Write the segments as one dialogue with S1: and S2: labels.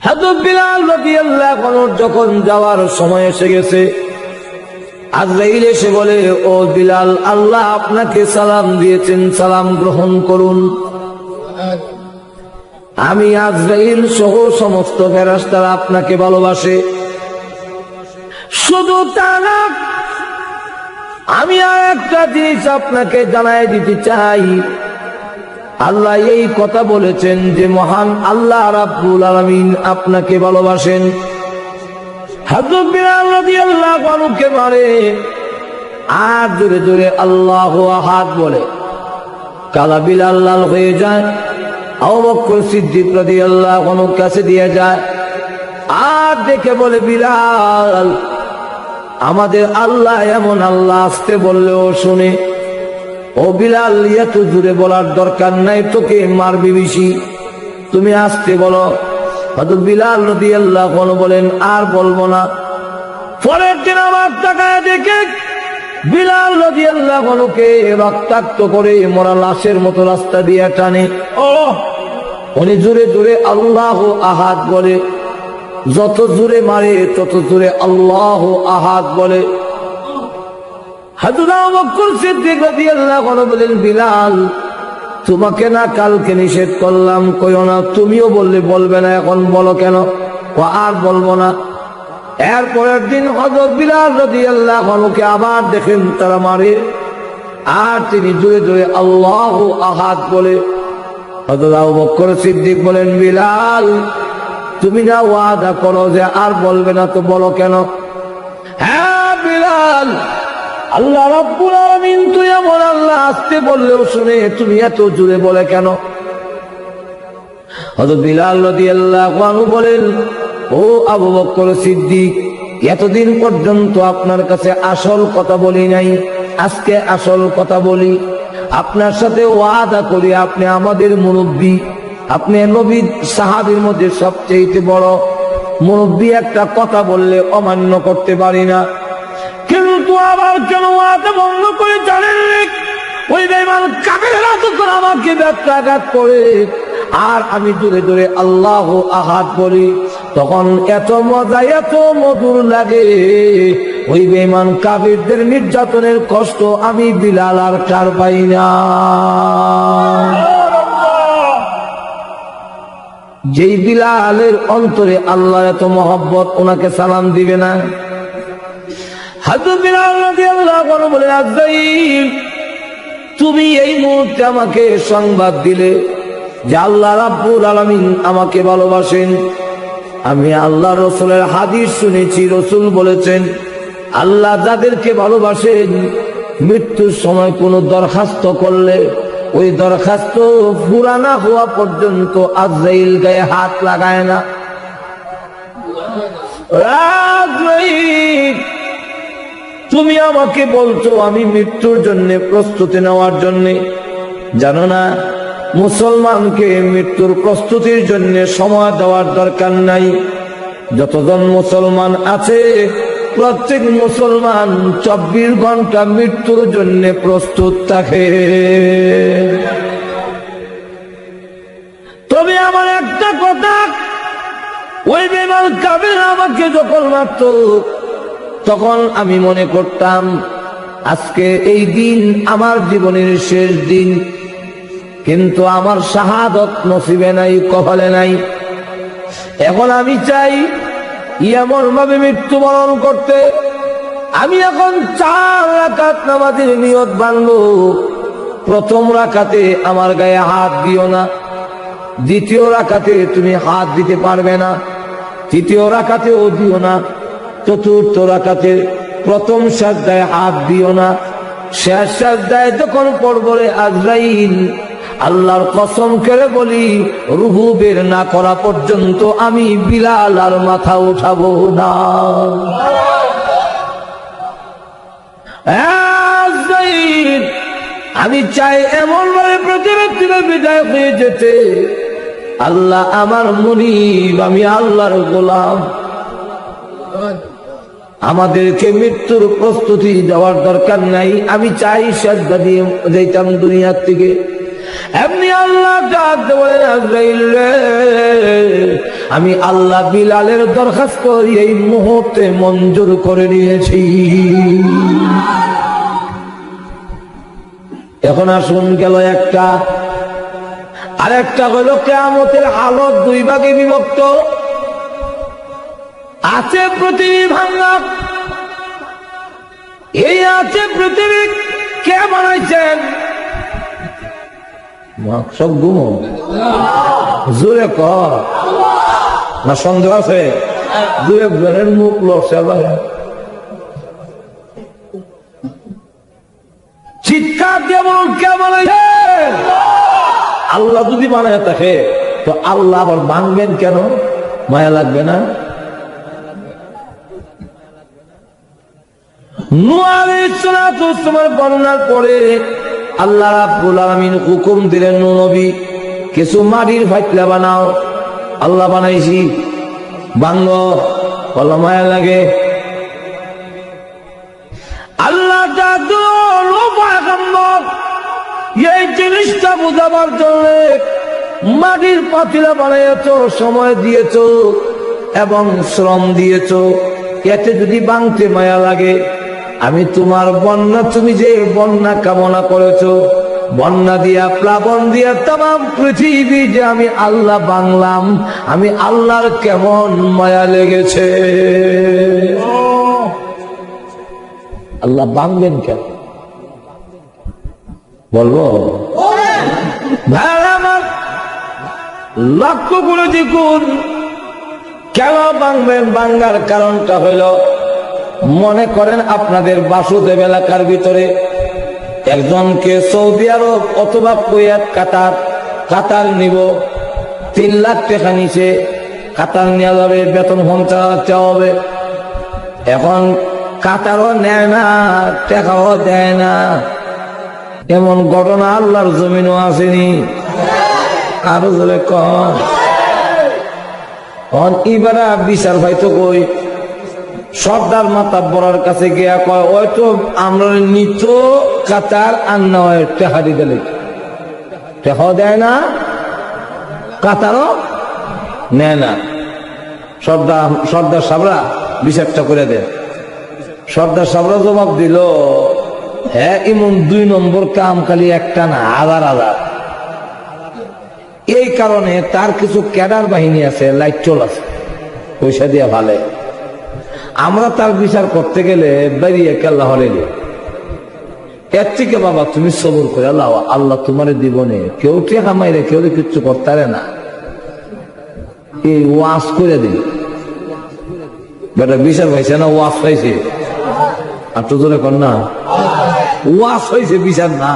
S1: হযরত বিলাল রাদিয়াল্লাহু আনহু যখন যাওয়ার সময় এসে গেছে, আজরাইল এসে বলে, ও বিলাল, আল্লাহ আপনাকে সালাম দিয়েছেন, সালাম গ্রহণ করুন। আমি আজরাইল সহ সমস্ত ফেরেশতারা আপনাকে ভালোবাসে। শুধু তা না, আমি আর একটা জিনিস আপনাকে জানাই দিতে চাই। আল্লাহ এই কথা বলেছেন যে মহান আল্লাহ রাব্বুল আলামিন আপনাকে ভালোবাসেন। হযরত বিলাল রাদিয়াল্লাহু আনহুকে মারে আর জোরে জোরে আল্লাহু আহাদ বলে কালা বিলাল লাল হয়ে যায়। আবু বকর সিদ্দিক রাদিয়াল্লাহু আনহুর কাছে দিয়ে যায় আর দেখে বলে, বিলাল, আমাদের আল্লাহ এমন আল্লাহ, আসতে বললেও শুনে। ও বিলাল, এত জোরে বলার দরকার নাই, তোকে মারবি বেশি, তুমি আসতে বলো। হযরত বিলাল রাদিয়াল্লাহু আনহু বলেন, আর বলবো না। পরের দিন আবার তাকায় দেখে বিলাল রাদিয়াল্লাহু আনহুকে রক্তাক্ত করে মরা লাশের মতো রাস্তা দিয়ে টানে। উনি জোরে জোরে আল্লাহু আহাদ বলে, যত জোরে মারে তত জোরে আল্লাহু আহাদ বলে। হযরত আবু বকর সিদ্দিক রাদিয়াল্লাহু আনহু বলেন, বিলাল, তোমাকে না কালকে নিষেধ করলাম কইও না, তুমিও বললে বলবে না, এখন বলো কেন? আর বলবো না। এরপরের দিন হযরত বিলাল রাদিয়াল্লাহু আনহুকে আবার দেখেন তারা মারে আর তিনি জোরে জোরে আল্লাহু আহাদ বলে। হযরত আবু বকর সিদ্দিক বলেন, বিলাল, তুমি না ওয়াদা করো যে আর বলবে না, তো বলো কেন? হ্যাঁ বিলাল, আল্লাহ রাব্বুল আলামিন তুই এমন আল্লাহ, আসতে বললেও শুনে, তুমি এত জোরে বলে কেন? হযরত বিলাল রাদিয়াল্লাহু আনহু বলেন, ও আবু বকর সিদ্দিক, এতদিন পর্যন্ত আপনার কাছে আসল কথা বলি নাই, আজকে আসল কথা বলি। আপনার সাথে ওয়াদা করি, আপনি আমাদের মুরব্বী, আপনি নবী সাহাবীর মধ্যে সবচেয়ে বড় মুরব্বী, একটা কথা বললে অমান্য করতে পারি না। কিন্তু আবার কেন ওয়াদা ভঙ্গ করে জানেন? ওই বেঈমান কাফেররা তখন আমাকে ব্যত্যাঘাত করে আর আমি জোরে জোরে আল্লাহু আহাদ বলি, তখন এত মজা, এত মধুর লাগে। ওই বেঈমান কাফেরদের নির্যাতনের কষ্ট আমি বিলাল আর টের পাই না। যেই বিলালের অন্তরে আল্লাহর এত মহব্বত, ওনাকে সালাম দিবে না? হযরত বিলাল রাদিয়াল্লাহু আনহু বলেন, আজরাইল, তুমি এই মুহূর্তে আমাকে সংবাদ দিলে যে আল্লাহ রাব্বুল আলামিন আমাকে ভালোবাসেন। আমি আল্লাহ রাসূলের হাদিস শুনেছি, রাসূল বলেছেন, আল্লাহ যাদেরকে ভালোবাসেন মৃত্যুর সময় কোনো দরখাস্ত করলে ওই দরখাস্ত পুরা না হওয়া পর্যন্ত আজরাইল গায়ে হাত লাগায় না। আজরাইল, তুমি আমাকে বলছো আমি মৃত্যুর জন্য প্রস্তুতি নেওয়ার জন্য, জানো না মুসলমানকে মৃত্যুর প্রস্তুতির জন্য সময় দেওয়ার দরকার নাই। যতজন মুসলমান আছে প্রত্যেক মুসলমান 24 ঘন্টা মৃত্যুর জন্য প্রস্তুত থাকে। তবে আমার একটা কথা, ওই বেঈমান কাফের আমাকে যখন মারত তখন আমি মনে করতাম আজকে এই দিন আমার জীবনের শেষ দিন, কিন্তু আমার শাহাদত নসিবে নাই, কপালে নাই। এখন আমি চাই এমন ভাবে মৃত্যুবরণ করতে। আমি এখন 4 রাকাত নামাজের নিয়ত বাঁধবো। প্রথম রাকাতে আমার গায়ে হাত দিও না, দ্বিতীয় রাকাতে তুমি হাত দিতে পারবে না, তৃতীয় রাকাতেও দিও না, চতুর্থ রাকাতে প্রথম সাজদায় হাত দিও না, শেষ সাজদায় যখন পড়বে আজরাইল, আল্লাহর কসম করে বলি, রূহ বের না করা পর্যন্ত আমি বিলাল আর মাথা উঠাবো না। আজরাইল, আমি চাই এমন ভাবে পৃথিবী থেকে বিদায় হয়ে যেতে, আল্লাহ আমার মুনিব, আমি আল্লাহর গোলাম। আমাদেরকে মৃত্যুর প্রস্তুতি দেওয়ার দরকার নাই। আমি চাই সাজদা দিয়ে যাইতাম দুনিয়ার থেকে। এমনি আল্লাহ ডাকতে বলেন, আজরাইল রে, আমি আল্লাহ বিলালের দরখাস্ত এই মুহূর্তে মঞ্জুর করে নিয়েছি। এখন আসুন, গেল একটা। আর একটা হলো কিয়ামতের হালত দুই ভাগে বিভক্ত আছে। পৃথিবী ভাঙা, এই আছে পৃথিবী কে বানাইছেন? সব গুম জোরে কর না, সন্দেহ আছে? দু একজনের মুখ লড়ছে, চিৎকার দিয়ে বলুন কে বানাইছেন? আল্লাহ যদি বানায় থাকে তো আল্লাহ আবার ভাঙবেন কেন? মায়া লাগবে না? নূহ আলাইহিস সালাতু ওয়াস সালাম বর্ণনার পরে আল্লাহ রাব্বুল আলামিন হুকুম দিলেন, নূহ নবী কিছু মাটির ফাইতলা বানাও। আল্লাহ বানাইছি, ভাঙল, বলো মায়া লাগে। আল্লাহ এই জিনিসটা বুঝাবার জন্য মাটির পাতিলা বানাইছ, সময় দিয়েছ এবং শ্রম দিয়েছ। এতে যদি ভাঙতে মায়া লাগে, আমি তোমার বন্যা, তুমি যে বন্যা কামনা করেছো, বন্যা দিয়া প্লাবন দিয়া তাম পৃথিবী যে আমি আল্লাহ বাংলাম, আমি আল্লাহর কেমন মায়া লেগেছে। আল্লাহ ভাঙবেন কেন বলবো? ভাইরা আমার, লক্ষ্য করে দেখুন কেন ভাঙবেন। ভাঙার কারণটা হইল, মনে করেন আপনাদের বাসুদেব এলাকার ভিতরে একজনকে সৌদি আরব অথবা কুয়েত, কাতার নিব, 3 লাখ টাকা নিচে কাতার নেওয়া যাবে, বেতন 50 লাখ চাওয়া হবে। এখন কাতারও নেয় না, টাকাও দেয় না। এমন ঘটনা আল্লাহর জমিনও আসেনি। আরো জোরে কম। এবারে বিচার পাইতো কই? সর্দার মাতাব্বরের কাছে গিয়া কয়, ওই তো আমরা নিত কাতার আর নয় টেহারি দিলে, টেহাও দেয় না, কাতারও নেয় না। সর্দার সাবরা বিচারটা করে দেন। সর্দার সাবরা জবাব দিল, হ্যাঁ এমন 2 নম্বর কাম খালি একটা না, হাজার হাজার। এই কারণে তার কিছু ক্যাডার বাহিনী আছে, লাইট চল আছে, পয়সা দিয়ে ভালে। আমরা তার বিচার করতে গেলে বেরিয়ে কেল্লা হলে এর থেকে বাবা তুমি সবর করে আল্লাহ তোমার জীবনে কেউ টেকা মাইরে কেউ কিচ্ছু করতে না, এই ওয়াজ করে দিন। বেটা বিচার পাইছে না, ওয়াজ পাইছে। আর তো জোরে কর না, ওয়াজ হয়েছে বিচার না।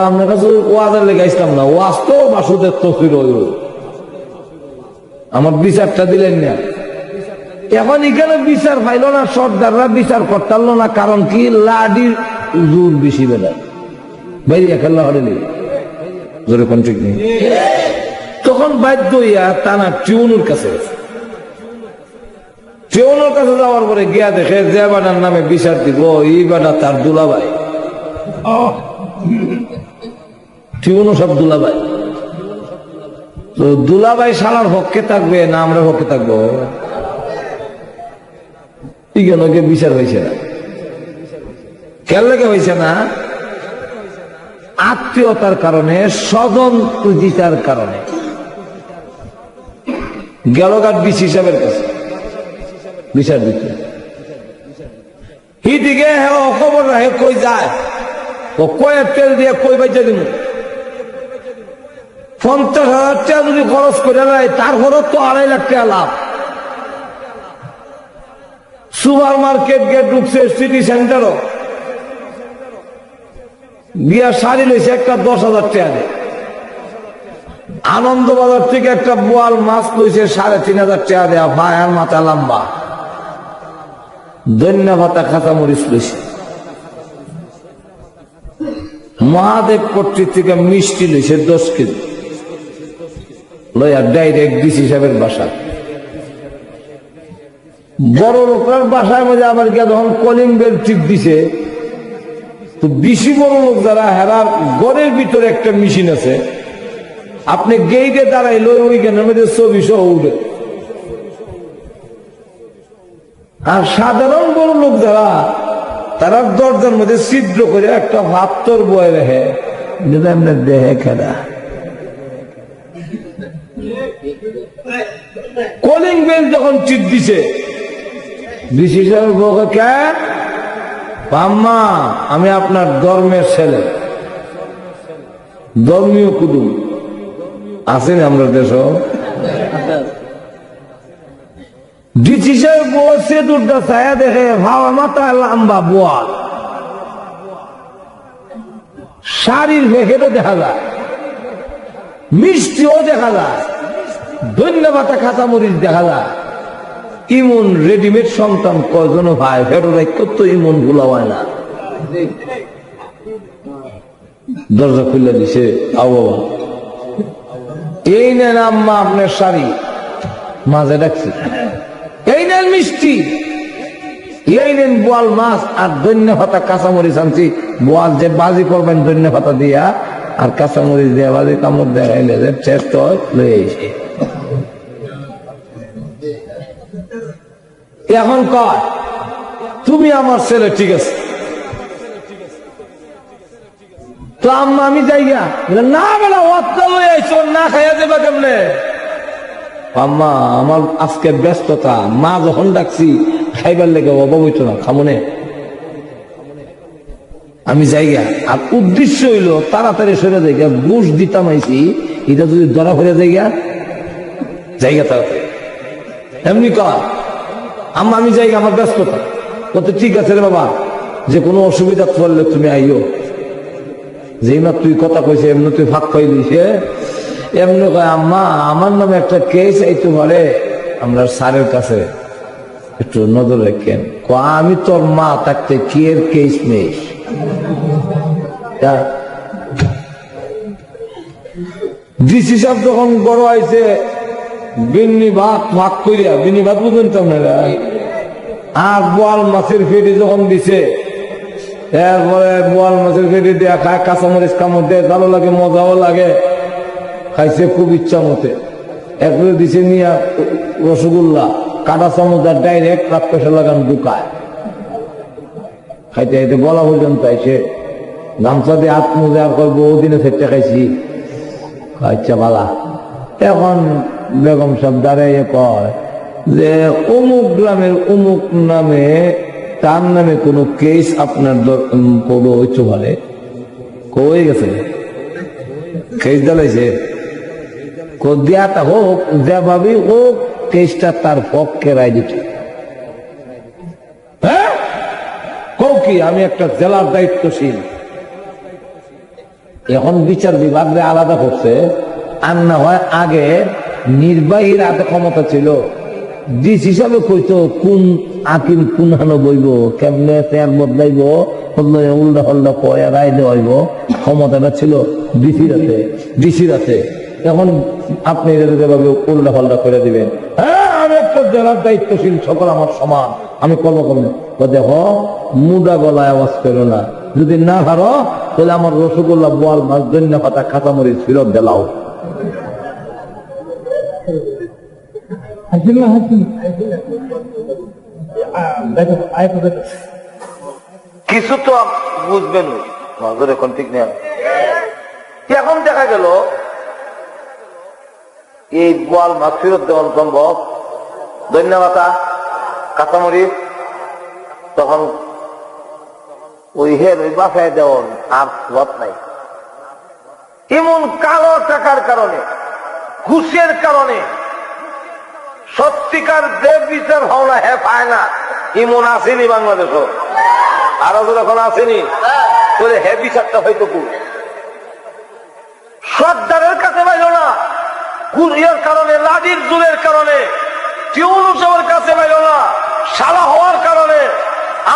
S1: আপনার কাছে ওয়াজের লেগে আসলাম না, ওয়াজ তো বাসুদের তফির আমার বিচারটা দিলেন না। এখন এখানে বিচার পাইল না, সর্দাররা বিচার করতে পারল না। কারণ কি? লাডির জোর বেশি বেলায় বাইরে খেলা হলে জোরে কোন ঠিক নেই। তখন বাধ্য হইয়া টানা টিউনুর কাছে, টিউনুর কাছে যাওয়ার পরে গিয়া দেখে যে বাটার নামে বিচার দিব, এই বাটা তার দুলাভাই। টিউনু সব দুলাভাই। তো দুলাভাই শালার পক্ষে থাকবে না আমরা পক্ষে থাকবো? বিচার হয়েছে না। কেন লেগে হয়েছে না? আত্মীয়তার কারণে, স্বজন প্রীতিতার কারণে। গেলগার ডিসি সাহেবের কাছে বিচার দিতে, হিদিকে খবর রাখে কই যায়, ও কয়েক তেল দিয়ে কই বাইচা দিব। 50,000 টাকা যদি খরচ করে নেয়, তার খরচ তো 2.5 লাখ টাকা লাভ। সুপার মার্কেট গিয়ে ঢুকছে, সিটি সেন্টারও গিয়া শাড়ি লইছে একটা 10,000 টাকা দিয়ে। আনন্দবাজার থেকে একটা বোয়াল মাছ লইছে 3,500 টাকা দেয়া, ভাইয়ার মাথা লম্বা, ধন্যা ভাতা খাতা মরিচ লইছে। মহাদেব পট্টি থেকে মিষ্টি লইছে 10 কেজি, লইয়া ডাইরেক্ট ডিসি সাহেবের বাসা। বড় লোকের বাসায় মধ্যে আবার গিয়ে যখন কলিং বেল টিপ দিছে, তো বেশি বড় লোক যারা, হেরার ঘরের ভিতরে একটা মেশিন আছে, আপনি গেইটে দাঁড়াইলো ওইখানের মধ্যে ছবি সহ উঠে। আর সাধারণ বড় লোক যারা, তারা দরজার মধ্যে ছিদ্র করে একটা ভাত্তর বয়ে রেখে এমনি দেহে খেলা। কলিং বেল যখন চিট দিছে, ডিসি সাহেব বকে, কে? আম্মা, আমি আপনার ধর্মের ছেলে, ধর্মীয় কুটুম আছেন আমরা দেশ। ডিসি সাহেব বসে দুটা ছায়া দেখে, ভাবা মাথায় লম্বা বোয়াল, শাড়ির ভেখেও দেখা যায়, মিষ্টিও দেখা যায়, ধন্যবাদ কাঁচামরিচ দেখা যায়। ইমন রেডিমেড সন্তান কয়জনও ভাই ফেরো কত ইমন গুলা হয় না। দরজা খুলে দিছে, আও বাবা, এই নেন আম্মা আপনার শাড়ি, মাঝে ডাকছি, এই নেন মিষ্টি, এই নেন বোয়াল মাছ আর ধন্যবাদ কাঁচামরিচ আনছি। বোয়াল যে বাজি করবেন ধন্যবাদ দিয়া আর কাঁচামরিচ দিয়া বাজি কামড় দেখাইলে চেষ্ট লয়ে এসে। এখন কয় তুমি আমার ছেলে, ঠিক আছে তো আম্মা আমি যাই গা। না বেলা ওয়াক্তা লয়ে আইছো, না খাইয়া দেবা কেমনে? আম্মা আমার আজকে ব্যস্ততা, মা যখন ডাকছি খাইবার লেগে অবহিত না, খামনে আমি যাইগা। আর উদ্দেশ্য হইল তাড়াতাড়ি সরে যাইগা, বুঝ দিতাম আইছি, এটা যদি ধরা ফেলে যাইগা জায়গা তাড়াতাড়ি। এমনি কয় আম্মা আমি যাইগা, আমার ব্যস্ততা। কত ঠিক আছে রে বাবা, যে কোনো অসুবিধা পড়লে তুমি আইও। যেই না তুই কথা কইছে এমনি তুই ফাঁক পাই দিছে, এমনি কয় আম্মা আমার নামে একটা কেস আইতে পারে, আমরা স্যারের কাছে একটু নজর রাখেন। আমি তোর মা থাকতে কি এর কেস নেই? ডিসি সাহেব যখন বড় হয়েছে, বিন্নি ভাত ভাগ করিয়া, বিন্নি ভাত বুঝেন তো আপনারা, আর বোয়াল মাছের ফেটি যখন দিছে, এরপরে বোয়াল মাছের ফেটি দিয়া খায়, কাঁচামরিচ কামড় দেয়, ভালো লাগে, মজাও লাগে, খাইছে খুব ইচ্ছা মতে। এরপরে দিছে নিয়া রসগোল্লা, কাটা চামচ আর ডাইরেক্ট রাত পয়সা লাগান ঢুকায় খাইতে খাইতে বলা পর্যন্ত আইসে গামছা দিয়ে হাত মুজে আর করবো, ওদিনে ফেরতে খাইছি। আচ্ছা বালা, এখন বেগম সাহেব দাঁড়াইয়ে কয় যে অমুক গ্রামের অমুক নামে, তার নামে কোন কেস আপনার পড়ো হইতে পারে? কই গেছে কেস দালাইছে, দিয়াটা হোক, যেভাবেই হোক কেসটা তার পক্ষে রায় দিতে। হ্যাঁ কও কি, আমি একটা জেলার দায়িত্বশীল, এখন বিচার বিভাগ আলাদা করছে। আর না হয় আগে নির্বাহীর হাতে ক্ষমতা ছিল, ডিস হিসাবে কইতো কোন আকিম কোন হানো বইব, কেমনে চেয়ার বদলাইব, উল্টা হল্টা কয়া রায় দেওয়াইব, ক্ষমতাটা ছিল ডিসির হাতে। এখন আপনি যেভাবে উল্টা পাল্টা করে দিবেন, হ্যাঁ আমি একটা জেলার দায়িত্বশীল, সকল আমার সমান, আমি করবো করবো। দেখো মুদা গলায় আওয়াজ করো না, যদি না হারো তাহলে আমার রসগোল্লা, বোয়াল মাছ, ধন্য পাতা, কাঁচামরিচ ফিরত দেলাও। কিছু তো বুঝবেন নজর, এখন ঠিক নেই। এখন দেখা গেল এই বোয়াল মাছ ফেরত দেওয়ার সম্ভব, ধন্যবাদ কাঁচামরিচ, তখন ওই হের ওই বাসায় দেওয়ার আর সব নাই। এমন কালো টাকার কারণে, ঘুষের কারণে সত্যিকার দেব বিচার হও না, হ্যাঁ পায় না, এমন আসেনি বাংলাদেশও, আরো যখন আসেনি বলে হ্যাঁ বিচারটা হয়তো সর্দারের কাছে পাইল না, কুরিয়ার কারণে, লাঠির জোরের কারণে, টিউন উৎসবের কাছে পাইল না, সালা হওয়ার কারণে,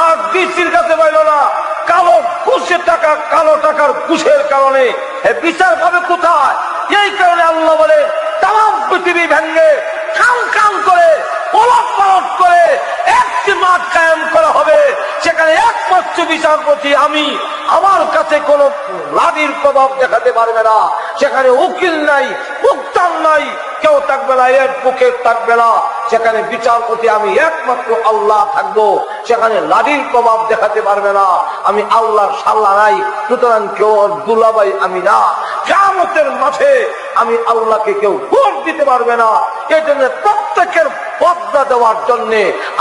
S1: আর ডিসির কাছে পাইল না, কালো ঘুষের টাকা, কালো টাকার ঘুষের কারণে বিচার পাবে কোথায়? এই কারণে আল্লাহ বলে তাম পৃথিবী ভেঙ্গে কাম কাম করে, ওলট পালট করে একটি মাঠ কায়েম করা হবে, সেখানে একমাত্র হচ্ছে বিচারপতি আমি, আমার কাছে কোন লাঠির প্রভাব দেখাতে পারবে না, সেখানে উকিল নাই, উত্তান নাই, কেউ থাকবে না, এর বুকের থাকবে না, সেখানে বিচারপতি আমি একমাত্র আল্লাহ থাকবো, সেখানে লাঠির প্রভাব দেখাতে পারবে না, আমি আল্লাহর সাল্লা নাই, সুতরাং কেউ দুলাভাই আমি না। কিয়ামতের মাঠে আমি আল্লাহকে কেউ ভোট দিতে পারবে না। এই জন্য প্রত্যেকের বদলা দেওয়ার জন্য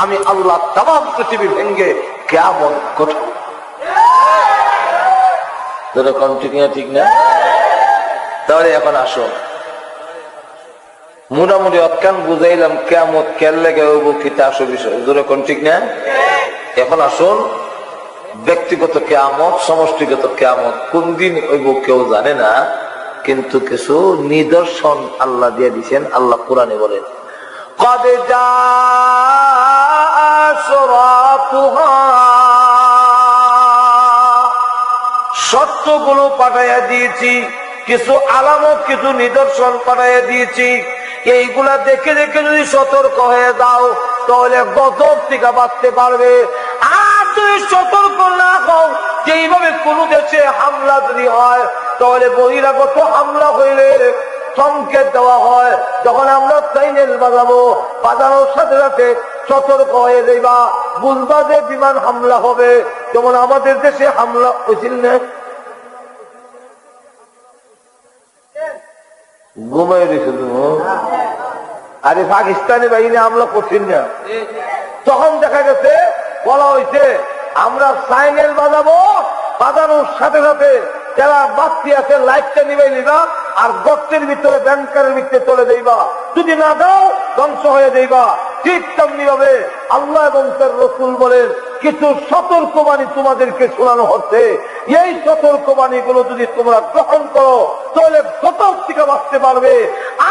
S1: আমি আল্লাহ তামাম পৃথিবী ভেঙ্গে কিয়ামত ঘটাবো। ঠিক না? তাহলে এখন আসো, মোটামুটি অজ্ঞান বুঝাইলাম কিয়ামত কেন লেগে হইব কিতা আসো বিষয়, যেরকম ঠিক না? এখন আসুন, ব্যক্তিগত কিয়ামত, সমষ্টিগত কিয়ামত কোন দিন হইব কেউ জানে না, কিন্তু কিছু নিদর্শন আল্লাহ দিয়ে দিচ্ছেন। আল্লাহ কোরআনে বলেন, قد جاء أشراطها, সত্যগুলো পাঠাইয়া দিয়েছি, কিছু আলামত, কিছু নিদর্শন পাঠাইয়া দিয়েছি, এইগুলা দেখে দেখে যদি সতর্ক হয়ে যাও তাহলে গজব থেকে বাঁচতে পারবে। আর যদি সতর্ক না হও, যেইভাবে কোন দেশে হামলা যদি হয়, তাহলে বহিরাগত হামলা হইলে সংকেত দেওয়া হয়, যখন আমরা সাইনেল বাজাবো, বাজানোর সাথে সাথে সতর্ক হয়ে যাইবা, বুঝবা যে বিমান হামলা হবে। যেমন আমাদের দেশে হামলা হয়েছিল না, ঘুমাই দিয়েছে তুমি, আরে পাকিস্তানি বাহিনী হামলা করছিল না, তখন দেখা গেছে বলা হয়েছে আমরা সাইনেল বাজাবো, বাজানোর সাথে সাথে যারা বাচ্চি আছে লাইটটা নিবে নিবা, আর গর্তের ভিতরে ব্যাংকারের ভিতরে চলে যাইবা, যদি না দাও ধ্বংস হয়ে যাইবা। ঠিক তেমনি হবে আল্লাহ এবং তার রাসূল বলেন, কিছু সতর্কবাণী তোমাদেরকে শোনানো হচ্ছে, এই সতর্কবাণী গুলো যদি তোমরা গ্রহণ করো তাহলে সতর্ক থেকে বাঁচতে পারবে।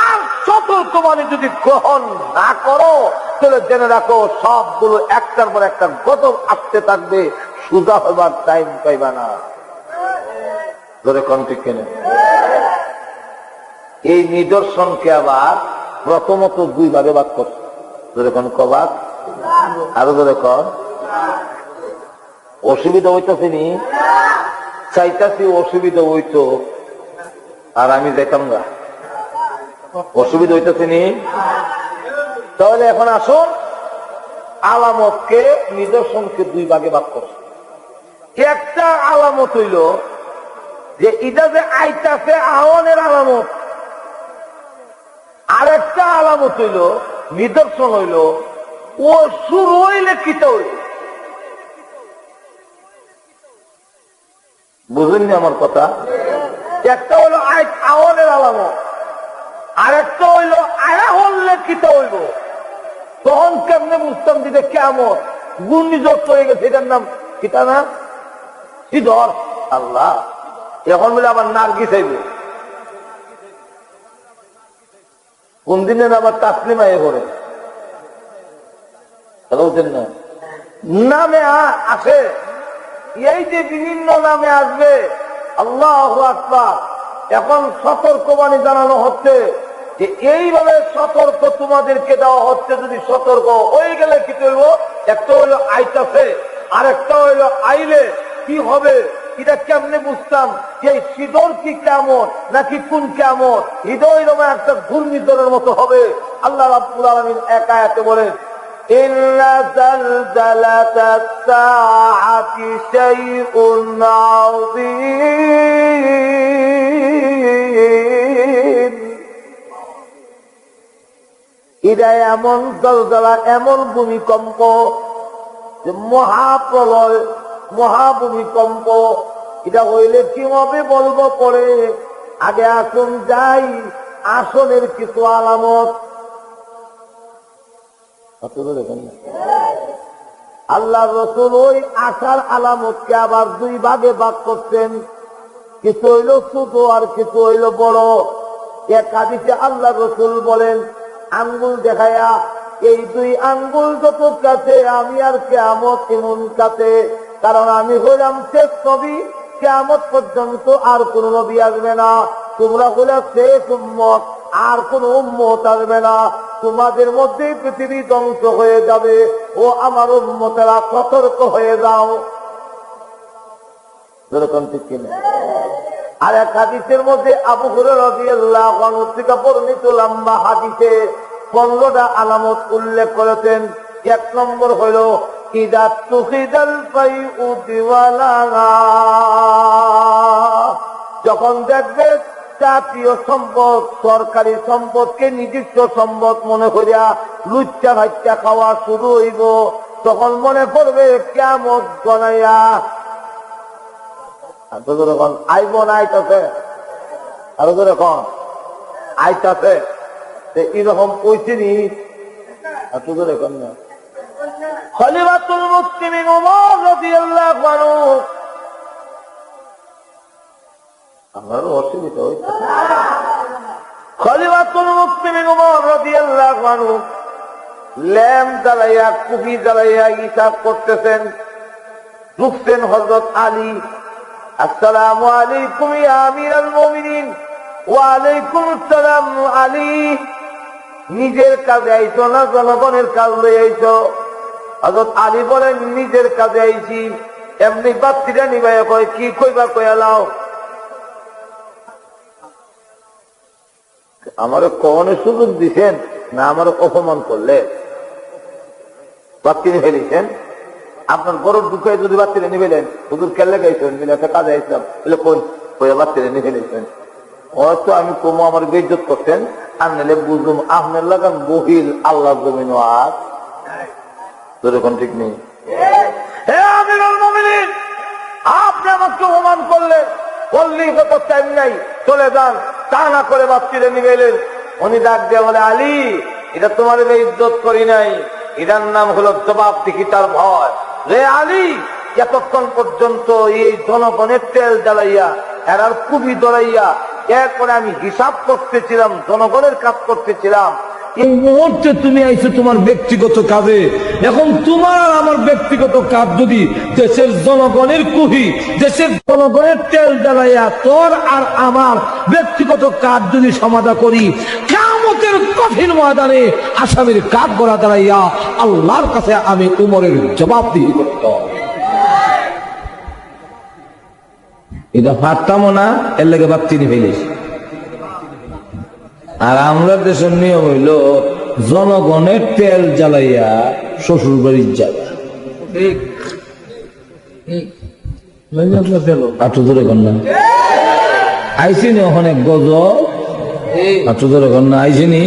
S1: আর সতর্কবাণী যদি গ্রহণ না করো তাহলে জেনে রাখো সবগুলো একটার পর একটা গজব আসতে থাকবে, সোজা হবার টাইম পাইবা না। ধরে কন্টিক কেনে এই নিদর্শনকে আবার প্রথমত দুই ভাগে ভাগ করছে, ধরে কোন কবাক আরো ধরে কর, অসুবিধা হইতেছে নি, চাইতাছি অসুবিধা হইতো আর আমি দেখলাম না, অসুবিধা হইতেছে নি। তাহলে এখন আসুন, আলামতকে নিদর্শনকে দুই ভাগে ভাগ করছে। একটা আলামত হইল যে এটা যে আইতাছে আহ্বানের আলামত, আরেকটা আলামত হইল, নিদর্শন হইল ও শুরু হইলে কিতা হইল। বুঝলেননি আমার কথা? একটা হইল আহ্বানের আলামত, আরেকটা হইল আয়া হলে কিতা হইব। তখন কেমনে বুঝতাম যে কেমন ঘূর্ণিঝড় হয়ে গেছে, এটার নাম কিতা না ঝড়। আল্লাহ, এখন বলে আবার নার্গি চাইব, কোন দিনে আবার তাসলিমা এ করে না নামে আসে, এই যে বিভিন্ন নামে আসবে। আল্লাহু আকবার। এখন সতর্কবাণী জানানো হচ্ছে যে এইভাবে সতর্ক তোমাদেরকে দেওয়া হচ্ছে, যদি সতর্ক হয়ে গেলে কি করবো। একটা হইলো আইতাছে, আর একটা হইলো আইলে কি হবে। এটা কেমনে বুঝতাম যে শীতল কি কেমন নাকি কোন কেমন, হৃদয় রমা একটা ঘূর্ণিঝড়ের মতো হবে। আল্লাহ রাব্বুল আলামিন এক আয়াতে বলেন, ইন্না জালজালাতাস সাআতি শাইউন আযীম। এটা এমন জলজলা, এমন ভূমিকম্প, যে মহাপ্রলয়, মহাভূমিকম্প। এটা হইলে কি হবে বলবো পরে, আগে আসুন যাই আসনের কিছু আলামত। আল্লাহ রাসূল ওই আসার আলামতকে আবার দুই ভাগে ভাগ করছেন, কিছু হইল ছোট আর কিছু হইল বড়। এক হাদিসে আল্লাহ রাসূল বলেন, আঙ্গুল দেখায়া, এই দুই আঙ্গুল যত কাছে আমি আর কিয়ামত এমন কাছে, কারণ আমি হইলাম শেষ নবী, কিয়ামত পর্যন্ত আর কোন নবী আসবে না। তোমরা হলে শেষ উম্মত, আর কোন উম্মত আসবে না। তোমাদের মধ্যে পৃথিবী ধ্বংস হয়ে যাবে। ও আমার উম্মতেরা, সতর্ক হয়ে যাও। যেরকম ঠিক কিনা। আর এক হাদিসের মধ্যে আবু হুরায়রা রাদিয়াল্লাহু আনহু থেকে বর্ণিত লম্বা হাদিসে 15টা আলামত উল্লেখ করেছেন। 1 নম্বর হলো ইদা তুখিদাল ফাইউ দিওয়ালাহা, যখন দেখবে জাতীয় সম্পদ সরকারি সম্পদকে নিজস্ব সম্পদ মনে করিয়া লুচ্চা ভাচ্চা খাওয়া শুরু হইব, তখন মনে করবে কিয়ামত গনাইয়া যখন আইব না আইতাছে, আরো যখন আইতাছে এরকম কইছিনি এখন না। খলিফাতুল মুসলিমিন ওমর রাদিয়াল্লাহু আনহু, আমারও অসুবিধা হইছে, খলিফাতুল মুসলিমিন ওমর রাদিয়াল্লাহু আনহু ল্যাম্প জ্বালাইয়া কুপি জ্বালাইয়া হিসাব করতেছেন। ঢুকছেন হযরত আলী, আসসালামু আলাইকুম ইয়া আমিরাল মুমিনিন। ওয়া আলাইকুম আসসালাম আলী। নিজের কাজে আইছো না জনগণের কাজ লই আইছো? হযরত আলী বলেন নিজের কাজে আইছি। এমনি বাতিটা নিবাইয়া কয় কি কইবা কইয়া লাও। আমার কখনো সুযোগ দিছেন না আমার অপমান করলে? বাতি নিয়ে ফেলেছেন, আপনার গরুর ঢুকে যদি বাচ্চারা নিয়ে ফেলেন, হুজুর খেলে গাইছেন বলে একটা কাজে আইসলাম বলে কোন কইয়া বাচ্চারা নিয়ে ফেলেছেন। হয়তো আমি কমো আমার বেইজ্জত করতেন, আর নিলে বুঝুম আপনার লাগান বহিল আল্লাহ জমিন আর যেরকম ঠিক নেই। আপনি আমাকে অপমান করলেন, বললি কত টাইম নাই, চলে যান। তা না করে বাচ্চারা নিয়ে গেলেন। উনি ডাক দেয়া বলে আলী, এটা তোমার ইজ্জত করি নাই, এটার নাম হলো জবাব দিকি তার ভয়। রে আলী, এতক্ষণ পর্যন্ত এই জনগণের তেল জ্বালাইয়া এরার কুবি দড়াইয়া এরপরে আমি হিসাব করতেছিলাম, জনগণের কাজ করতেছিলাম। এই মুহূর্তে তুমি আইছো তোমার ব্যক্তিগত কাজে। এখন তোমার আর আমার ব্যক্তিগত কাজ যদি দেশের জনগণের কুহি, দেশের জনগণের তেল জ্বালাইয়া তোর আর আমার ব্যক্তিগত কাজ যদি সমাধা করি, কিয়ামতের কঠিন ময়দানে আসামির কাঠ গড়া দাঁড়াইয়া আল্লাহর কাছে আমি উমরের জবাবদিহি করতে হবে। এটা পারতামও না, এর লেগে বাপ্তি নিয়ে ফেলিস। আর আমরা দেশের নিয়ম হইল জনগণের তেল জ্বালাইয়া শ্বশুর বাড়ির যাবে। ধরে কন্যা আইসিনি অনেক গজ ধরে কন্যা আইসিনি,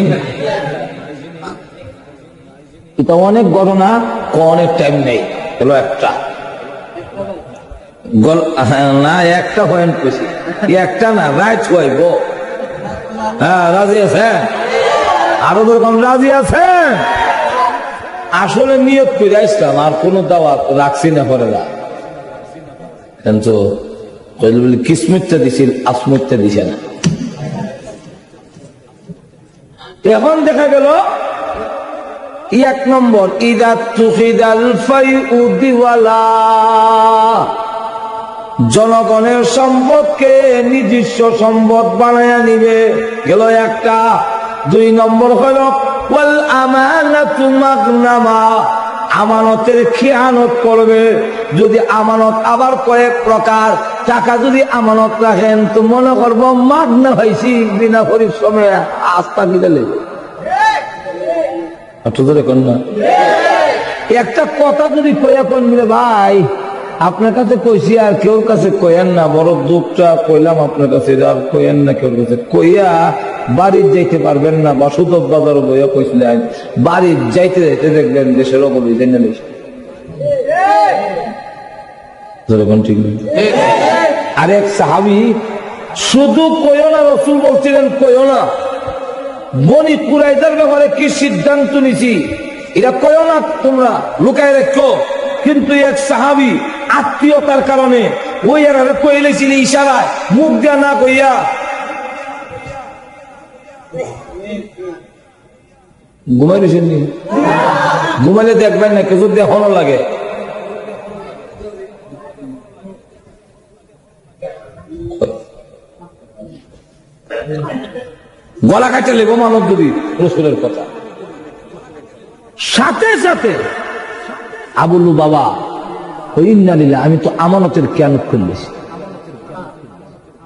S1: এটা অনেক ঘটনা, অনেক টাইম নেই। হলো একটা না, একটা পয়েন্ট পেয়েছি, একটা না রাইট হইব। হ্যাঁ রাজি আছেন? আরো দরকার রাজি আছেন? আসলে নিয়ত করে আসলাম, আর কোন দাওয়াত রাখছি না পরে না। কিন্তু কিসমতটা দিছিল, আসমতটা দিছে না। এখন দেখা গেল 1 নম্বর ইদা তুখিদাল ফাইউ দিওয়ালা, জনগণের সম্পদকে নিজস্ব সম্পদ বানায়া নিবে, গেল একটা। 2 নম্বর হল ওয়াল আমানাতু মাগনামা, আমানতের খেয়ানত করবে। যদি আমানত আবার কয়েক প্রকার, টাকা যদি আমানত রাখেন তো মনে করবো মাগনা হয়েছি, বিনা পরিশ্রমে আস্থা দিলে। একটা কথা যদি কইয়া কইলে ভাই আপনার কাছে কইছি আর কেউর কাছে কইয়েন না, বড় দুঃখটা কইলাম আপনার কাছে, আর কইয়েন না কেউর কাছে, কইয়া বাড়ির যাইতে পারবেন না। বা সুদব বাজার বইয়া কইছিলেন, বাড়ির যাইতে যাইতে দেখবেন দেশের অবধি জেনে নিস। ঠিক নেই। আরেক সাহাবী শুধু কইও না, রাসূল বলছিলেন কইও না, বনি কুরাইজার ব্যাপারে কি সিদ্ধান্ত নিছি এটা কইও না, তোমরা লুকায় রেখো। কিন্তু এক সাহাবী আত্মীয়তার কারণে ওই আর কইলেছিল ইশারায়, মুখ দিয়া না কইয়া। ঘুমাইলেছেন নি? ঘুমাইলে দেখবেন না, কিছু দেখানো লাগে। গলা কাটে লেবো মানব যদি রসুলের কথা। সাথে সাথে আবুলু বাবা ইন্না লিল্লাহ, আমি তো আমানতের খেয়ানত করলেছি।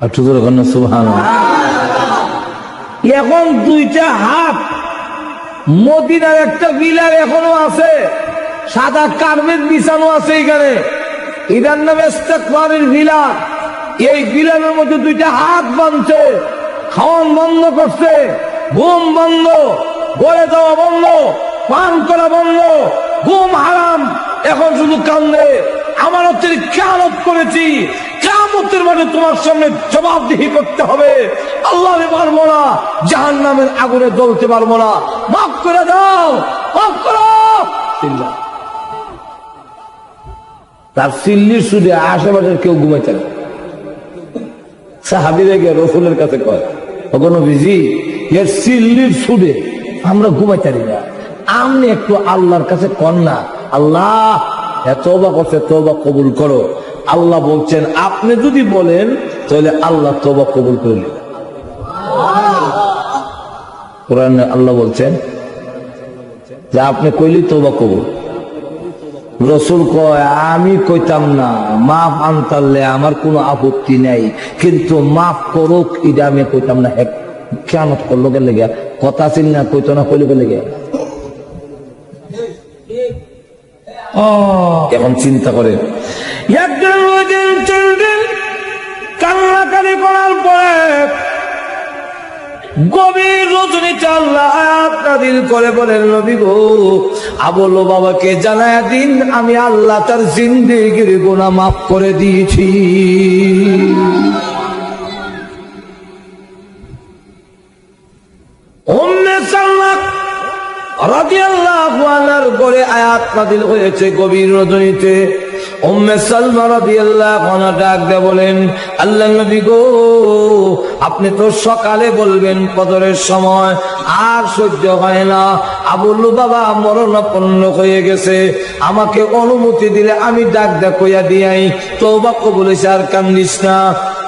S1: একটু জোরে কন্যা সুবহানাল্লাহ। এখন দুইটা হাত মদিনার একটা বিলার এখনো আছে, সাদা কার্পেট বিছানো আছে এখানে, এটার নামে ইস্তেগফারের ভিলা। এই বিলারের মধ্যে দুইটা হাত বাঁধছে, খাওয়ান বন্ধ করছে, ঘুম বন্ধ, গড়ে দেওয়া বন্ধ, পান করা বন্ধ, ঘুম হারাম। এখন শুধু কান্দে, আমার হচ্ছে খেয়ালত করেছি, কিয়ামতের মাঠে তোমার সামনে জবাবদিহি করতে হবে। আল্লাহরে পারবো না, জাহান্নামের আগুনে জ্বলতে পারবো না, মাফ করে দাও, মাফ করো। তার সিল্লির সুদে আশেপাশের কেউ ঘুমাইতে না। সাহাবীরা গিয়ে রাসূলের কাছে কয়, ওগো নবীজি, এর সিল্লির সুদে আমরা ঘুমাইতে পারি না, আপনি একটু আল্লাহর কাছে কন না, আল্লাহ তওবা করছে, তওবা কবুল করো। আল্লাহ বলছেন, আপনি যদি বলেন তাহলে আল্লাহ তওবা কবুল করলেন। কোরআনে আল্লাহ বলছেন যে আপনি কইলি তওবা কবুল। রসুল কয়, আমি কইতাম না, মাফ আনতারলে আমার কোনো আপত্তি নাই, কিন্তু মাফ করুক এটা আমি কইতাম না। কেন করলো কে লেগে? কথা ছিল না, কইতো না, কইলে কে লেগে? এখন চিন্তা করে, একদিন কান্নাকারি করার পরে গভীর রজনীতে আল্লাহ আয়াত নাযিল করে বলেন, নবী গো, আবুল বাবাকে জানায়া দিন আমি আল্লাহ তার জিন্দেগির গুনাহ মাফ করে দিয়েছি। উম্মে সালমা রাদিয়াল্লাহু আনহার ঘরে আয়াত নাযিল হয়েছে গভীর রজনীতে। উম্মে সালমা রাদিয়াল্লাহু আনহা ডাক দিয়ে বলেন, আল্লাহর নবী গো, আপনি তো সকালে বলবেন ফজরের সময়, আর সহ্য হয় না, আবুল বাবা মরণাপন্ন হয়ে গেছে, আমাকে অনুমতি দিলে আমি ডাক দিয়ে কইয়া দিয়াই তওবা কবুল হইছে, আর কান্দিস না।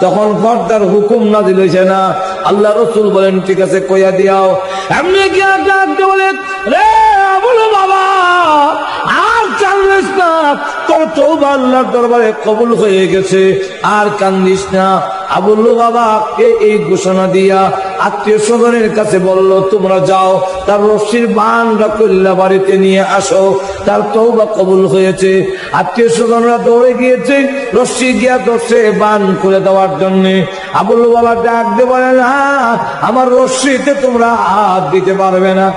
S1: তখন পর্দার হুকুম নাযিল হইছে না। আল্লাহ রাসূল বলেন, ঠিক আছে কইয়া দিয়াও। এমনি কি ডাক দিয়ে বলেন, রে আবুল বাবা, আর কান্দিস না, তোর তওবা আল্লাহর দরবারে কবুল হয়ে গেছে, আর কান্দিস না। আবুল বাবা এই ঘোষণা দিয়া আত্মীয় স্বজনের কাছে বলল, তোমরা যাও, তার রশির বানটা কল্লা বাড়িতে নিয়ে আসো, তার তওবা কবুল হয়েছে। আত্মীয় স্বজনরা দৌড়ে গিয়েছে, রশি গিয়া ধরছে বান করে দেওয়ার জন্য। আবুল বাবা ডাক দিয়ে বলেন, আমার রশিতে তোমরা হাত দিতে পারবে না।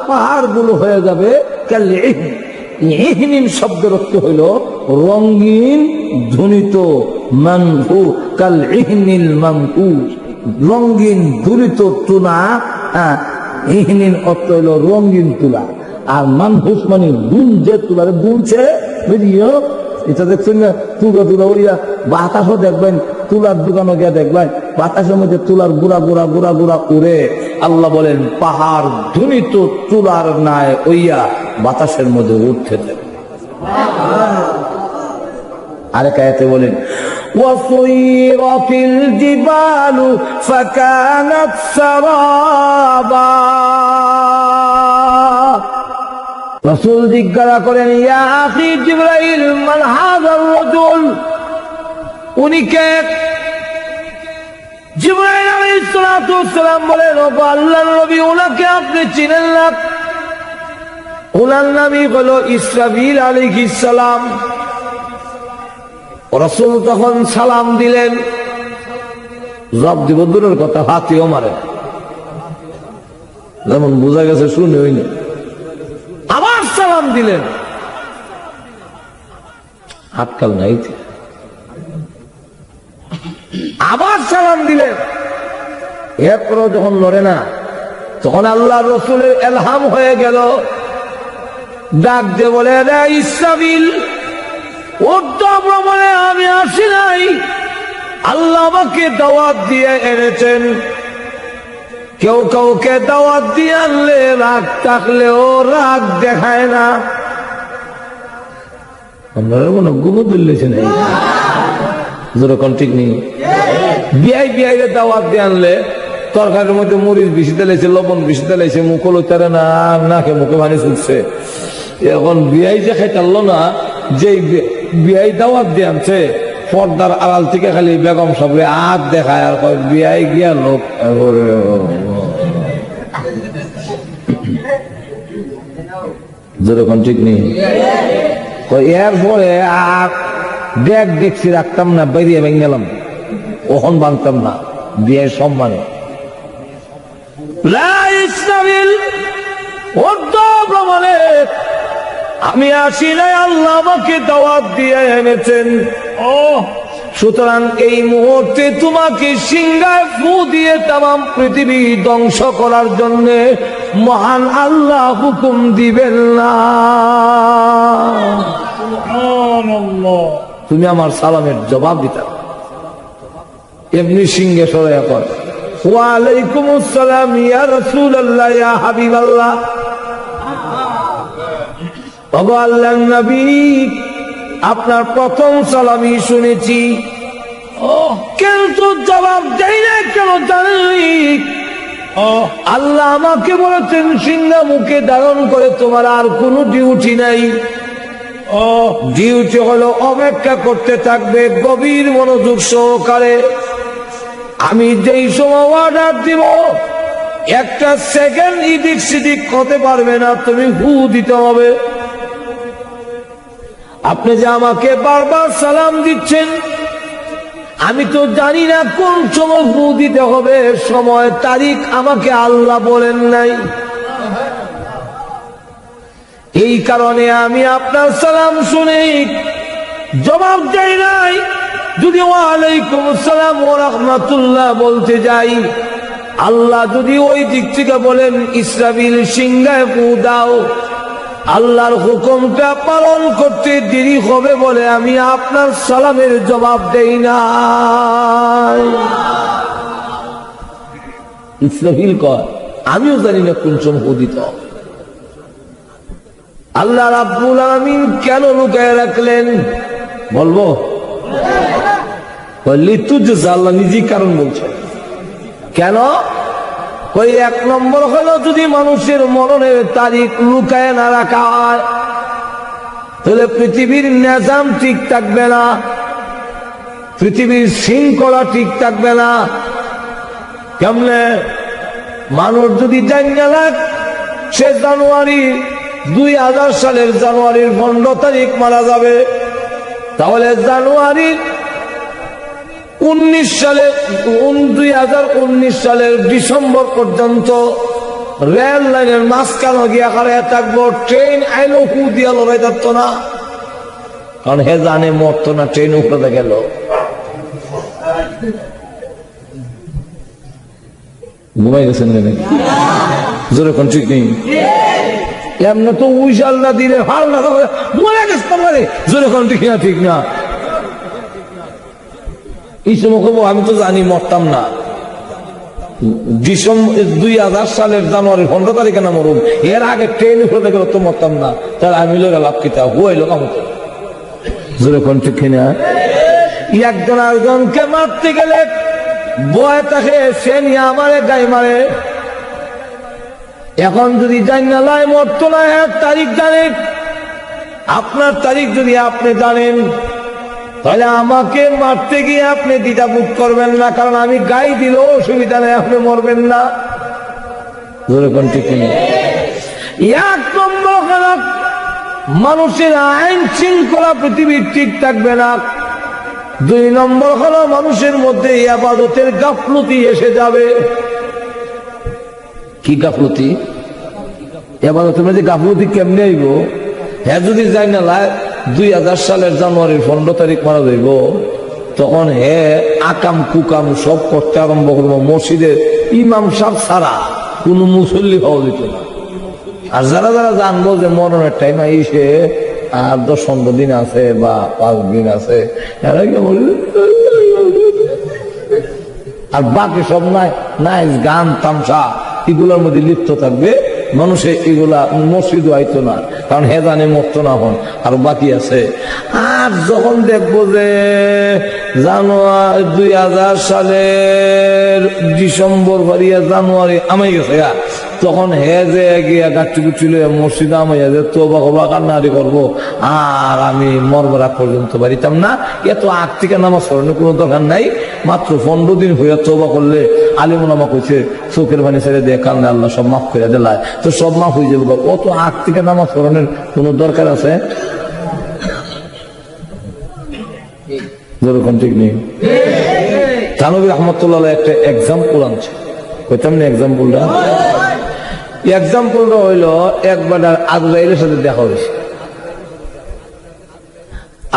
S1: পাহাড় গুলো হয়ে যাবে ইহনিন শব্দের অর্থ হইল রঙিন ধ্বনিত, মানহু কাল ইহনিল মানহুস, রঙিন ধ্বনিত তুলা। ইহনিন অর্থ হইল রঙিন তুলা, আর মানহুস মানে গুণ, যে তুলারে গুনছে, বুঝিও এটা দেখছেন না, তুলা তুলা ওইয়া বাতাসও দেখবেন, তুলার দোকানে গিয়ে দেখবেন বাতাসের মধ্যে তুলার গুড়া গুড়া গুড়া গুড়া উড়ে। আল্লাহ বলেন, পাহাড় ধ্বনিত তুলার নায় ওইয়া বাতাসের মধ্যে উঠতে থাকে। আরেক আয়াতে বলেন, ওয়াসুইরাতিল জিবালু ফাকানাত সারাবা। রাসূল জিজ্ঞাসা করেন, ইয়া আখি জিবরাইল, মান হাযার রাজুল, উনি কে? জিবরাইল আলাইহিস সালাতু ওয়াস সালাম বলেন, ও আল্লাহর নবী, উনাকে আপনি চিনেন না? উনার নামই হলো ইসরাফিল আলাইহিস সালাম। রাসূল তখন সালাম দিলেন, জবাব দিব দূরের কথা, হাতিও মারে, যেমন বোঝা গেছে শুনে হইনি। আবার সালাম দিলেন, হাতকাল নাই, আবার সালাম দিলেন, এরপরও যখন লড়ে না, তখন আল্লাহ রসুলের এলহাম হয়ে গেল, ডাক দিয়ে বলে, রে ইসরাফিল, বলে আমি আসি নাই, আল্লাহ আমাকে দাওয়াত দিয়ে এনেছেন। কেউ কাউকে দাওয়াত দিয়ে আনলে রাগ থাকলেও রাগ দেখায় না। আপনারা কোনো গুমো দিল্লেছে নাই, যেরকম ঠিক নেই। বিআই বিআই দাওয়াত দিয়ে আনলে তরকারির মধ্যে মরিচ বেশি দিলাইছে, লবণ বেশি দিলাইছে, মুখ লইতারে না, নাকে মুখে পানি ছুটছে। এখন বিয়াই যে খাইতারলো না, যে বিয়াই দাওয়াত দিয়ে আনছে, পর্দার আড়াল থেকে খালি বেগম সবরে হাত দেখায় আর কয় বিয়াই গিয়া লোক। যেরকম ঠিক নেই, এরপরে আর দেখছি রাখতাম না, বেরিয়ে ভেঙে গেলাম, ওখন বানতাম না বিয়ের সম্মানে। আমি আসি নাই, আল্লাহ আমাকে দাওয়াত দিয়ে এনেছেন। সুতরাং এই মুহূর্তে তোমাকে সিংহায় ফু দিয়ে তামাম পৃথিবী ধ্বংস করার জন্য মহান আল্লাহ হুকুম দিবেন না। তুমি আমার সালামের জবাব দিতা, এমনি সিংহে সরে এখন ওয়ালাইকুম আসসালাম ইয়া রাসূলুল্লাহ ইয়া হাবিবাল্লাহ। ওগো আল্লাহর নবী, আপনার প্রথম সালামি শুনেছি, কিন্তু জবাব দেই না কেন জানেন? আল্লাহ আমাকে বলেছেন সিংহা মুখে ধারণ করে তোমার আর কোনো ডিউটি নাই। ডিউটি হলো অপেক্ষা করতে থাকবে গভীর মনোযোগ সহকারে। আমি যেই সময় অর্ডার দিব, একটা সেকেন্ড ইদিক সিদিক হতে পারবে না, তুমি হু দিতে হবে। আপনি যে আমাকে বারবার সালাম দিচ্ছেন, আমি তো জানি না কোন সময় হু দিতে হবে, সময় তারিখ আমাকে আল্লাহ বলেন নাই। এই কারণে আমি আপনার সালাম শুনে জবাব দেই নাই। যদি ওয়ালাইকুম আসসালাম ওয়া রাহমাতুল্লাহ বলতে যাই, আল্লাহ যদি ওই দিক থেকে বলেন ইসরাফিল সিংহায় ফু দাও, আল্লাহর হুকুমটা পালন করতে দেরি হবে বলে আমি আপনার সালামের জবাব দেই না। ইসরাফিল কয় আমিও জানি না কোন সময় ফু দিতে হবে। আল্লাহ রাব্বুল আলামিন কেন লুকায় রাখলেন বলবো? আল্লাহ নিজেই কারণ বলছে। কেন? ওই এক নম্বর হলো, যদি মানুষের মরণের তারিখ লুকায় না রাখা হয়, তাহলে পৃথিবীর নিজাম ঠিক থাকবে না, পৃথিবীর শৃঙ্খলা ঠিক থাকবে না। কেমনে? মানুষ যদি জানিয়ে লাগ সে জানুয়ারি 2000 সালের জানুয়ারির 15 তারিখ মারা যাবে, তাহলে জানুয়ারি 2019 সালের ডিসেম্বর পর্যন্ত রেল লাইনের মাঝখানে গিয়া হারাইয়া থাকবো। ট্রেন আইলো হু দিয়া লড়াই যাচ্ছ না, কারণ হে জানে মরতো না, ট্রেন উপরে গেল। ঘুমাই গেছেন জোরে কোন ঠিক নেই। এমনি তো উইশাল না দিলে ভালো না, মরে গেছে জোরে কোন ঠিক না, ঠিক না। এই সময় আমি তো জানি মরতাম না, ডিসেম্বর 2000 সালের জানুয়ারির 15 তারিখে না মরুম, এর আগে ট্রেন উঠে গেল তো মরতাম না। তাহলে আমি লোক লাভ কিতা হুয়াইলো কাম জোরে কোন ঠিক না। একজন আরেকজনকে মারতে গেলে বয় থাকে, সে নিয়ে আমারে গায়ে মারে। এখন যদি জানালায় মরতো না, তারিখ জানেন, আপনার তারিখ যদি আপনি জানেন, তাহলে আমাকে মারতে গিয়ে আপনি দ্বিধাবোধ করবেন না, কারণ আমি গায়ে দিলেও অসুবিধা নেই, আপনি মরবেন না। এক নম্বর খারাপ, মানুষের আইন শৃঙ্খলা পৃথিবীর ঠিক থাকবে না। 2 নম্বর হলো মানুষের মধ্যে ইবাদতের গাফলতি এসে যাবে। কি গাফলতি? ইবাদতের মধ্যে গাফলতি কেমনে আইব? হ্যাঁ, যদি যাই না 2000 সালের জানুয়ারির 15 তারিখ মারা যাইব, তখন হে আকাম কুকাম সব করতে আরম্ভ করবো। মসজিদের ইমাম সাহেব ছাড়া কোন মুসল্লি হওয়া যেত না। আর যারা যারা জানবো যে মরণের টাইম আইসে আর 10-15 দিন আছে বা 5 দিন আছে, আর বাকি সব নাই নাইস গান তামসা এগুলোর মধ্যে লিপ্ত থাকবে। মানুষে এগুলা মসজিদ হইতো না, কারণ হেজানে মরতো না হন আর বাকি আছে। আর যখন দেখবো যে জানুয়ারি 2000 সালের ডিসেম্বর ভরিয়া জানুয়ারি আমাই গেছে, তখন হেজে গিয়া গাছটি গুছি মসজিদে আমাইয়া যে তোবা কবা কান্নারি করবো, আর আমি মরবরা পর্যন্ত বাড়িতাম না। এত আগ থেকে নামাজ পড়ানোর কোনো দরকার নাই। মাত্র 15 দিন হইয়া তোবা করলে আলিমুলামা কইছে চোখের পানি ছেড়ে দিয়ে কান্না আল্লাহ সব মাফ করে দিলায়, তো সব মাফ হয়ে যাবে। অত আগ থেকে নামাজ পড়ানোর কোনো দরকার আছে? যেরকম ঠিক নেই। থানবী রহমতুল্লাহ একটা এক্সাম্পল আনছে, কইতাম না এক্সাম্পলটা? এক্সাম্পলটা হইল একবার আজরাইলের সাথে দেখা হয়েছে।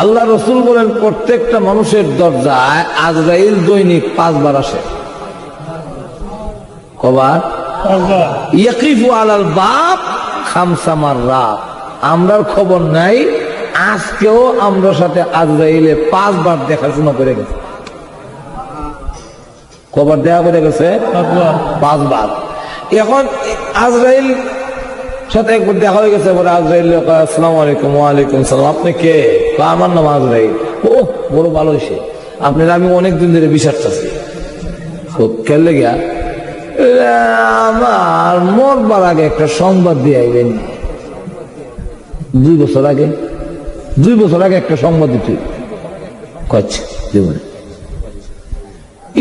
S1: আল্লাহ রসুল বলেন প্রত্যেকটা মানুষের দরজায় আজরাইল দৈনিক 5 বার আসে। কবার? ইয়াকিফু আলাল বাব 5 মাররাত। আমরার খবর নাই, আজকেও আমরা সাথে আজরাইলে 5 বার দেখাশোনা করে গেছে। কবার দেখা করে গেছে? 5 বার। এখন আজরাইল সাথে একবার দেখা হয়ে গেছে। আজরাইল আসসালামু আলাইকুম। ওয়ালাইকুম সালাম। আপনি কে? আমার নাম আজরাইল। ও বড় ভালো হয়েছে, আপনার আমি অনেকদিন ধরে বিচার চাচ্ছি। খেললে গিয়া আমার মরবার আগে একটা সংবাদ দিয়ে আইবেন। 2 বছর আগে, 2 বছর আগে একটা সংবাদ দিতে কচ্ছে জীবনে।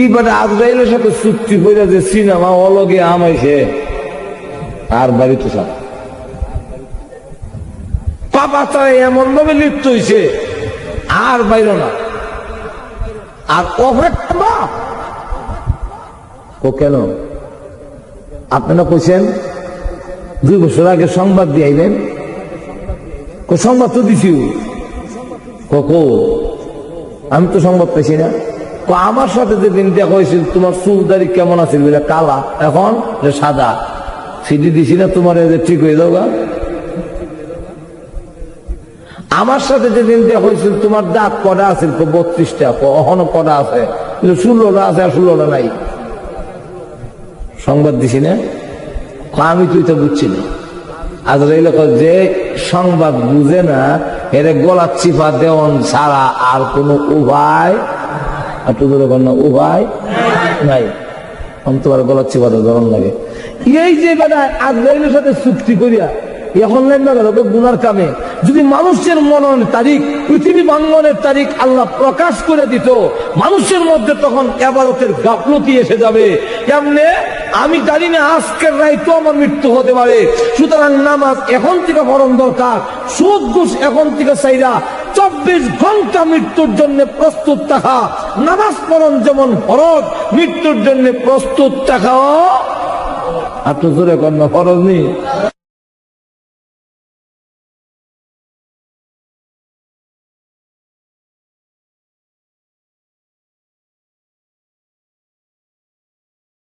S1: এইবারে আজরাইলের সাথে চুক্তি করে যে সিনেমা অলগে আমাইছে আর বাড়িতে সব পাপা তারা এমন ভাবে লিপ্ত হয়েছে আর বাইর না। আর অপেক্ষা ও কেন? আপনারা কইছেন 2 বছর আগে সংবাদ দিয়ে আইবেন। সংবাদ তো দিছি, আমি তো সংবাদ পাইছি না। আমার সাথে যেদিন দেখা হয়েছিল তোমার চুল দাড়ি কেমন আছে বলে কালা, এখন সাদা। সিডি দিছি না তোমার ঠিক হয়ে যাও। আমার সাথে যেদিন দেখা হয়েছিল তোমার দাঁত কটা আছে? 32টা। এখনো কটা আছে? 16টা আছে আর 16টা নাই। সংবাদ দিছি না? আমি তুই তো বুঝছি না। আজরাইল যে সংবাদ বুঝে না এর গলা চিপা দেওয়ান ছাড়া আর কোন উপায়, উপায় নাই। আমি তোমার গলা চিপা দেওয়ান লাগে। এই যে বেটা আজরাইলের সাথে চুক্তি করিয়া এখন গুনার কামে যদি মানুষের মননের তারিখ, পৃথিবী ভাঙ্গনের তারিখ আল্লাহ প্রকাশ করে দিত, মানুষের মধ্যে তখন ইবাদতের গাফলতি এসে যাবে। কেমনে? আমি জানি না আজকের রাইতো আমার মৃত্যু হতে পারে, সুতরাং নামাজ এখন থেকে ফরজ দরকার। সুদ ঘুষ এখন থেকে চাইরা 24 ঘন্টা মৃত্যুর জন্য প্রস্তুত থাকা। নামাজ পড়ন যেমন ফরজ, মৃত্যুর জন্য প্রস্তুত থাকাও। আপনি জোরে কন্যা ফরজ নেই।